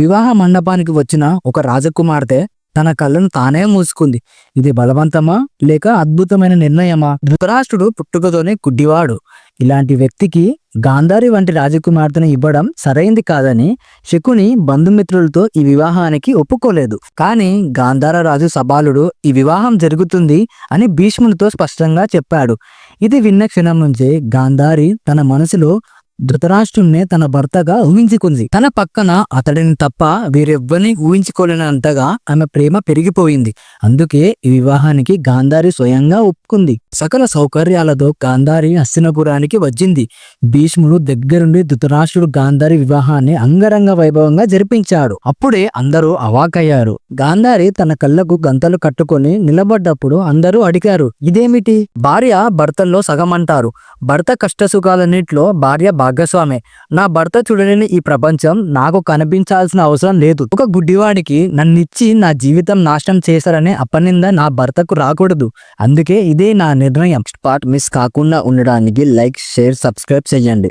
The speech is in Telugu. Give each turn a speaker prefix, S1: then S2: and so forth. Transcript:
S1: వివాహ మండపానికి వచ్చిన ఒక రాజకుమార్తె తన కళ్ళను తానే మూసుకుంది. ఇది బలవంతమా లేక అద్భుతమైన నిర్ణయమా? ధృతరాష్ట్రుడు పుట్టుకతోనే గుడ్డివాడు. ఇలాంటి వ్యక్తికి గాంధారి వంటి రాజకుమార్తెను ఇవ్వడం సరైంది కాదని శకుని బంధుమిత్రులతో ఈ వివాహానికి ఒప్పుకోలేదు. కానీ గాంధార రాజు సబాలుడు ఈ వివాహం జరుగుతుంది అని భీష్మునితో స్పష్టంగా చెప్పాడు. ఇది విన్న క్షణం నుంచే గాంధారి తన మనసులో ధృతరాష్ట్రుణ్ణే తన భర్తగా ఊహించుకుంది. తన పక్కన అతడిని తప్ప వేరెవ్వరిని ఊహించుకోలేనంతగా ఆమె ప్రేమ పెరిగిపోయింది. అందుకే ఈ వివాహానికి గాంధారి స్వయంగా ఒప్పుకుంది. సకల సౌకర్యాలతో గాంధారి హస్తినపురానికి వచ్చింది. భీష్ముడు దగ్గరుండి ధృతరాష్ట్రుడు గాంధారి వివాహాన్ని అంగరంగ వైభవంగా జరిపించాడు. అప్పుడే అందరూ అవాకయ్యారు. గాంధారి తన కళ్ళకు గంతలు కట్టుకొని నిలబడ్డప్పుడు అందరూ అడిగారు, ఇదేమిటి? భార్య భర్తల్లో సగమంటారు. భర్త కష్టసుఖాలన్నింటిలో భార్య భాగస్వామే. నా భర్త చూడలేని ఈ ప్రపంచం నాకు కనిపించాల్సిన అవసరం లేదు. ఒక గుడ్డివాడికి నన్నిచ్చి నా జీవితం నాశనం చేశారనే అపనింద నా భర్తకు రాకూడదు. అందుకే ఇదే నా నిర్ణయం. పార్ట్ మిస్ కాకుండా ఉండడానికి లైక్, షేర్, సబ్స్క్రైబ్ చేయండి.